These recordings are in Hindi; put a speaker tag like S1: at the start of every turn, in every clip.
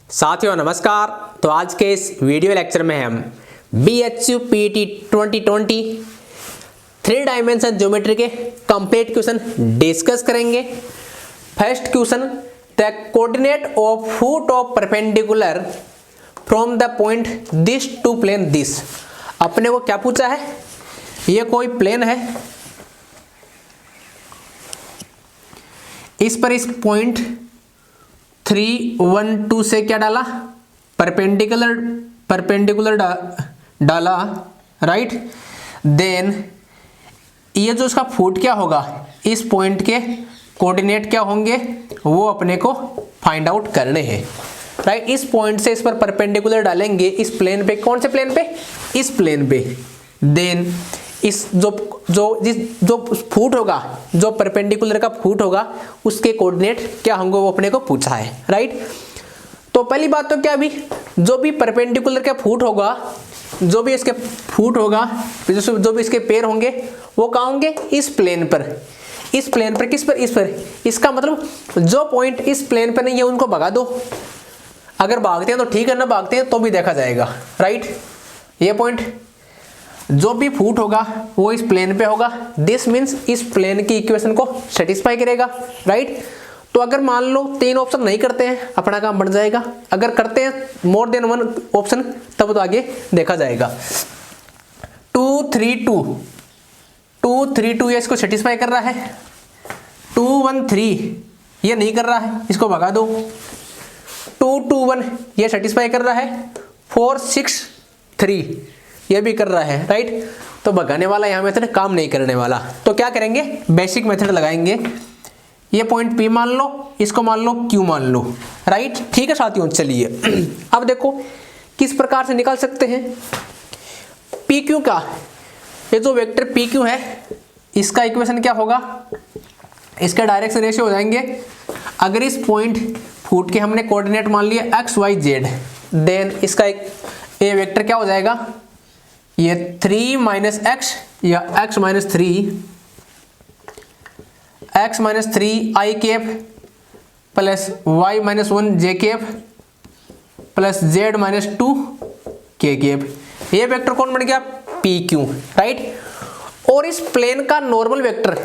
S1: साथियों नमस्कार। तो आज के इस वीडियो लेक्चर में हम BHU PET 2020 3 डायमेंशन ज्योमेट्री के कंप्लीट क्वेश्चन डिस्कस करेंगे। First question, the coordinate of foot of perpendicular from the point this to plane this. अपने को क्या पूछा है, ये कोई प्लेन है, इस पर इस पॉइंट 3, 1, 2 से क्या डाला, परपेंडिकुलर डाला, राइट। देन ये जो इसका फुट क्या होगा, इस पॉइंट के कोऑर्डिनेट क्या होंगे वो अपने को फाइंड आउट करने हैं, राइट। इस पॉइंट से इस पर परपेंडिकुलर डालेंगे इस प्लेन पे। कौन से प्लेन पे? इस प्लेन पे। देन इस जो फुट होगा, जो परपेंडिकुलर का फुट होगा, उसके कोऑर्डिनेट क्या होंगे वो अपने को पूछा है, राइट। तो पहली बात तो क्या, अभी जो भी परपेंडिकुलर का फुट होगा, जो भी इसके फुट होगा, जो भी इसके पैर होंगे वो कहाँ होंगे, इस प्लेन पर। इस प्लेन पर किस पर? इस पर। इसका मतलब जो पॉइंट इस प्लेन पर नहीं है उनको भगा दो। अगर भागते हैं तो ठीक है, ना भागते हैं तो भी देखा जाएगा, राइट। ये पॉइंट जो भी फुट होगा वो इस प्लेन पे होगा। दिस मीन्स इस प्लेन की इक्वेशन को सेटिस्फाई करेगा, राइट। तो अगर मान लो 3 ऑप्शन नहीं करते हैं, अपना काम बढ़ जाएगा। अगर करते हैं मोर देन 1 ऑप्शन, तब तो आगे देखा जाएगा। 2, 3, 2 ये इसको सेटिस्फाई कर रहा है। 2, 1, 3 ये नहीं कर रहा है, इसको भगा दो। 2, 2, 1 ये सेटिस्फाई कर रहा है। 4, 6, 3 ये भी कर रहा है, राइट। तो भगाने वाला यहाँ मेथड काम नहीं करने वाला। तो क्या करेंगे, बेसिक मेथड लगाएंगे। ये पॉइंट P मान लो, इसको मान लो Q मान लो, राइट। ठीक है साथियों, चलिए अब देखो किस प्रकार से निकाल सकते हैं PQ का। ये जो वेक्टर PQ है इसका इक्वेशन क्या होगा, इसके डायरेक्शन रेशियो हो जाएंगे। अगर इस पॉइंट फुट के हमने कोऑर्डिनेट मान लिया x, y, z, देन इसका एक ये वेक्टर क्या हो जाएगा, ये 3 - x या x - 3 I cap plus y - 1 j cap plus z - 2 k cap. ये वेक्टर कौन बन गया, PQ, राइट। और इस प्लेन का नॉर्मल वेक्टर,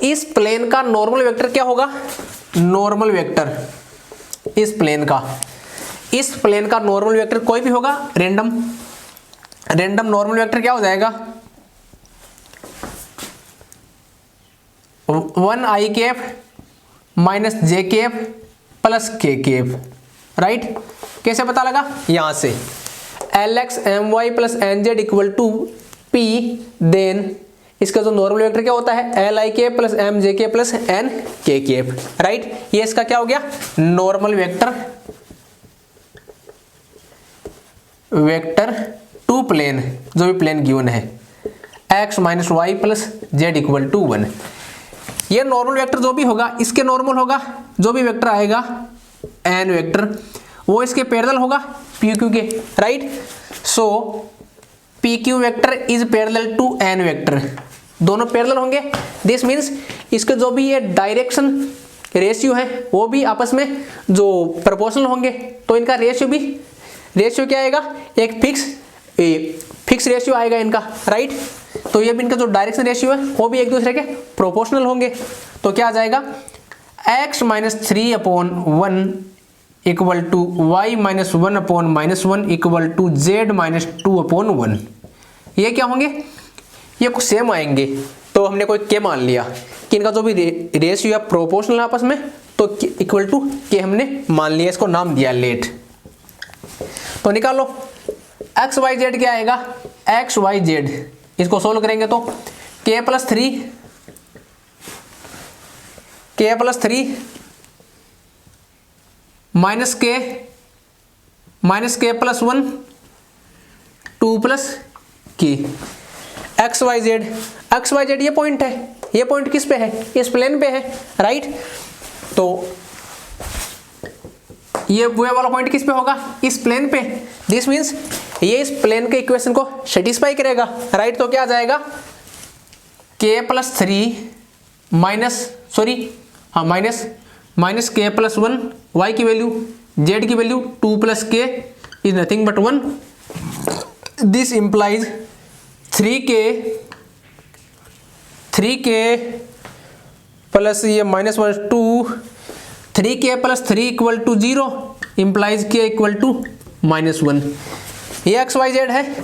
S1: इस प्लेन का नॉर्मल वेक्टर क्या होगा, नॉर्मल वेक्टर इस प्लेन का नॉर्मल वेक्टर कोई भी होगा, रैंडम नॉर्मल वेक्टर क्या हो जाएगा, 1 I cap minus j cap plus k cap, right. कैसे पता लगा, यहां से Lx my प्लस nz equal to P, then इसका जो नॉर्मल वेक्टर क्या होता है, Li cap plus mj cap plus n k cap, right. ये इसका क्या हो गया, नॉर्मल वेक्टर टू प्लेन, जो भी प्लेन गिवन है, x minus Y plus Z equal to 1। ये नॉर्मल वेक्टर जो भी होगा, इसके नॉर्मल होगा, जो भी वेक्टर आएगा n वेक्टर, वो इसके पैरेलल होगा PQ के, राइट। So PQ vector is parallel to n vector, दोनों पैरेलल होंगे। दिस मीन्स इसके जो भी ये डायरेक्शन रेशियो है वो भी आपस में जो प्रोपोर्शनल होंगे। तो इनका रेशियो क्या आएगा, एक फिक्स रेशियो आएगा इनका, राइट। तो ये भी इनका जो डायरेक्शन रेशियो है वो भी एक दूसरे के प्रोपोर्शनल होंगे। तो क्या आ जाएगा, x - 3/1 equal to y - 1/-1 equal to z - 2/1। ये क्या होंगे, ये कुछ सेम आएंगे। तो हमने कोई k मान लिया कि इनका जो भी रेशियो है प्रोपोर्शनल आपस में, तो इक्वल टू k हमने मान लिया, इसको नाम दिया लेट। तो निकालो x y z क्या आएगा, x y z, इसको सोल्व करेंगे तो k + 3 minus k + 1 2 + k x y z ये पॉइंट है, ये पॉइंट किस पे है, इस प्लेन पे है, राइट। तो ये वो वाला पॉइंट किस पे होगा, इस प्लेन पे। दिस मीन्स ये इस प्लेन के इक्वेशन को सेटिस्फाई करेगा, राइट। तो क्या आ जाएगा, k + 3 माइनस k + 1 y की वैल्यू z की value 2 plus K is nothing but 1, this implies 3k plus ये -1 2, 3k plus 3 equal to 0 implies k equal to -1। ये XYZ है,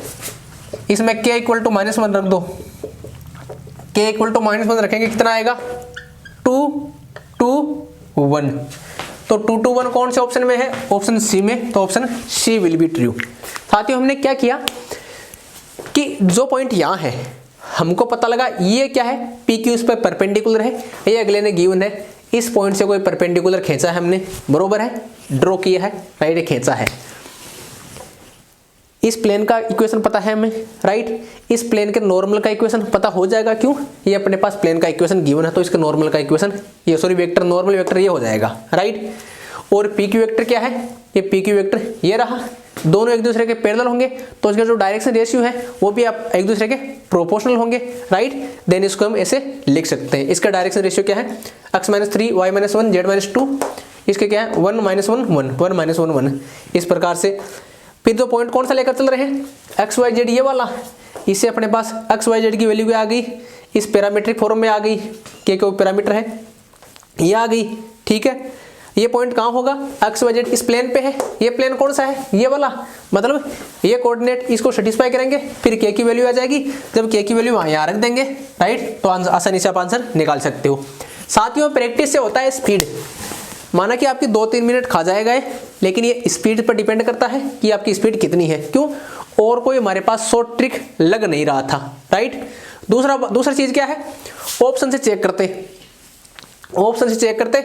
S1: इसमें k इक्वल टू -1 रख दो, k इक्वल टू -1 रखेंगे कितना आएगा 2 2 1। तो 2 2 1 कौन से ऑप्शन में है, ऑप्शन सी में, तो option C will be true. साथियों हमने क्या किया कि जो पॉइंट यहाँ है हमको पता लगा ये क्या है, PQ इस पर परपेंडिकुलर है, ये अगले ने गिवन है, इस पॉइंट से कोई परपेंडिकुलर खींचा है हमने, बरोबर है, ड्रॉ किया है, राइट, ये खींचा है। इस प्लेन का इक्वेशन पता है हमें, राइट, इस प्लेन के नॉर्मल का इक्वेशन पता हो जाएगा, क्यों, ये अपने पास प्लेन का इक्वेशन गिवन है, तो इसके नॉर्मल का इक्वेशन ये सॉरी वेक्टर, नॉर्मल वेक्टर ये हो जाएगा, राइट। और PQ वेक्टर क्या है, ये PQ वेक्टर ये रहा, दोनों एक दूसरे के पैरेलल होंगे तो इसका जो डायरेक्शन रेशियो है वो भी आप एक दूसरे के प्रोपोर्शनल होंगे, राइट। देन इसको हम ऐसे लिख सकते हैं, इसका डायरेक्शन रेशियो क्या है, x - 3 y - 1 z - 2, इसके क्या है 1 - 1 1 1 - 1 1, इस प्रकार से। फिर जो पॉइंट कौन सा लेकर चल रहे हैं, XYZ ये वाला, इससे अपने पास XYZ की वैल्यू आ गई, इस पैरामीट्रिक फॉर्म में आ गई, के कोई पैरामीटर है ये आ गई, ठीक है। ये पॉइंट कहाँ होगा, XYZ इस प्लेन पे है, ये प्लेन कौन सा है, ये वाला, मतलब ये कोऑर्डिनेट इसको सेटिस्फाई करेंगे, फिर k की वैल्यू आ जाएगी, जब k की वैल्यू यहाँ रख देंगे, राइट, तो आसानी से आप आंसर निकाल सकते हो। साथियों प्रैक्टिस से होता है स्पीड, माना कि आपकी 2-3 मिनट खा जाएगा है, लेकिन ये स्पीड पर डिपेंड करता है कि आपकी स्पीड कितनी है, क्यों, और कोई हमारे पास शॉर्ट ट्रिक लग नहीं रहा था, राइट। दूसरा चीज क्या है, ऑप्शन से चेक करते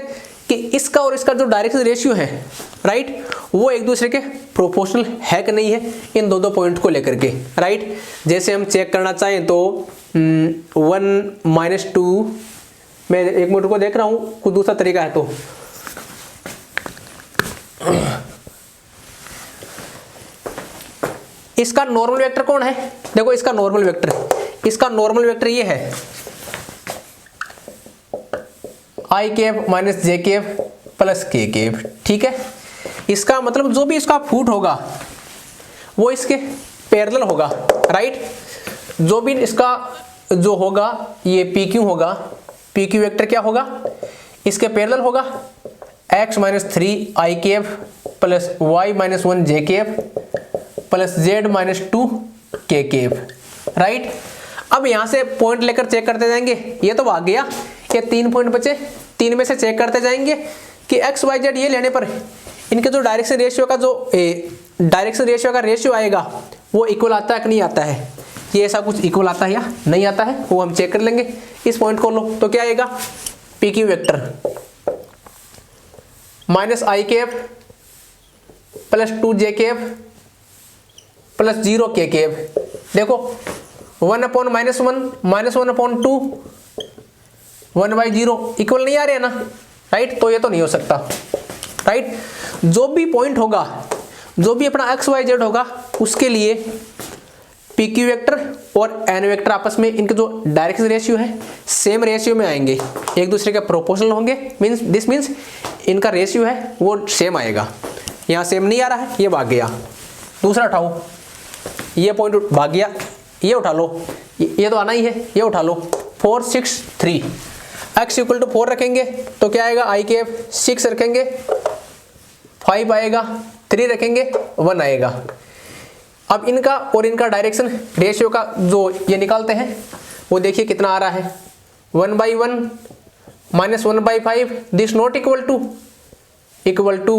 S1: कि इसका और इसका जो डायरेक्शन रेशियो है, राइट, वो एक दूसरे के प्रोपोर्शनल है कि नहीं है, इन दो पॉइंट को लेकर के, राइट। जैसे हम चेक करना चाहें तो 1 - 2, मैं एक मिनट को देख रहा हूं, कुछ दूसरा तरीका है तो इसका नॉर्मल वेक्टर कौन है, देखो इसका नॉर्मल वेक्टर ये है i cap minus J cap plus के कैप, ठीक है। इसका मतलब जो भी इसका फुट होगा वो इसके पैरेलल होगा, राइट। जो भी इसका जो होगा ये PQ होगा, PQ वेक्टर क्या होगा, इसके पैरेलल होगा, x - 3 i cap plus y - 1 J cap plus z - 2 के कैप, राइट। अब यहां से पॉइंट लेकर चेक करते जाएंगे, ये तो भाग गया, ये 3 पॉइंट बचे, 3 में से चेक करते जाएंगे कि XYZ ये लेने पर इनके जो डायरेक्शन रेशियो का रेशियो आएगा वो इक्वल आता है कि नहीं आता है, ये ऐसा कुछ इक्वल आता है या नहीं आता है, वो हम चेक कर लेंगे। इस पॉइंट को लो तो क्या आएगा, PQ vector minus i cap plus 2 j cap plus 0 k cap, देखो 1/-1 -1/2 1/0 इक्वल नहीं आ रहे हैं ना, राइट, तो ये तो नहीं हो सकता, राइट। जो भी पॉइंट होगा, जो भी अपना XYZ होगा, उसके लिए PQ वेक्टर और N वेक्टर आपस में इनके जो डायरेक्शन रेशियो है सेम रेशियो में आएंगे, एक दूसरे के प्रोपोर्शनल होंगे, दिस मीन्स इनका रेशियो है वो सेम आएगा। यहाँ सेम नहीं आ रहा है, ये भाग गया, दूसरा उठाओ, ये पॉइंट भाग गया, ये उठा लो, ये तो आना ही है, ये उठा लो, 4 6 3, x = 4 रखेंगे तो क्या आएगा, i कैप 6 रखेंगे 5 आएगा, 3 रखेंगे 1 आएगा। अब इनका और इनका डायरेक्शन रेशियो का जो ये निकालते हैं वो देखिए कितना आ रहा है, 1/1 -1/5, this not equal to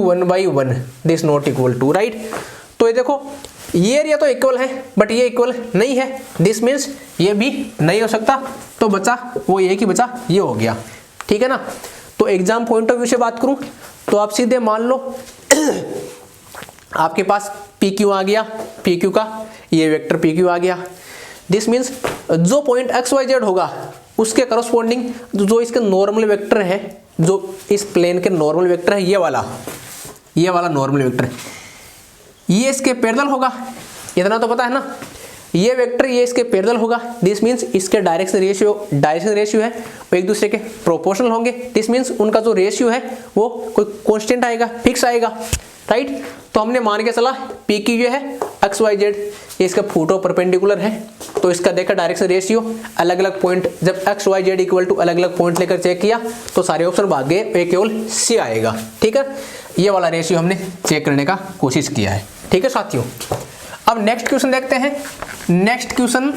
S1: 1/1, this not equal to, right. तो ये देखो ये एरिया तो इक्वल है बट ये इक्वल नहीं है, दिस मीन्स ये भी नहीं हो सकता, तो बचा वो एक ही बचा, ये हो गया, ठीक है ना। तो एग्जाम पॉइंट ऑफ व्यू से बात करूं तो आप सीधे मान लो आपके पास PQ आ गया, PQ का ये वेक्टर PQ आ गया, दिस मीन्स जो पॉइंट XYZ होगा उसके करस्पॉन्डिंग जो इसके नॉर्मल वेक्टर है, जो इस प्लेन के नॉर्मल वेक्टर है, ये वाला नॉर्मल वेक्टर ये इसके पैरेलल होगा, इतना तो पता है ना, ये वेक्टर ये इसके पैरेलल होगा, दिस मीन्स इसके डायरेक्शन रेशियो है वो एक दूसरे के प्रोपोर्शनल होंगे, दिस मीन्स उनका जो रेशियो है वो कोई कांस्टेंट आएगा, फिक्स आएगा, राइट। तो हमने मान के चला पी क्यू ये है एक्स वाई जेड, ये इसका फोटो परपेंडिकुलर है, तो इसका देखा डायरेक्शन रेशियो अलग अलग पॉइंट, जब X Y Z equal to अलग अलग पॉइंट लेकर चेक किया तो सारे ऑप्शन भाग गए, एक केवल सी आएगा। ठीक है, ये वाला रेशियो हमने चेक करने का कोशिश किया है। ठीक है साथियों, अब नेक्स्ट क्वेश्चन देखते हैं। Next question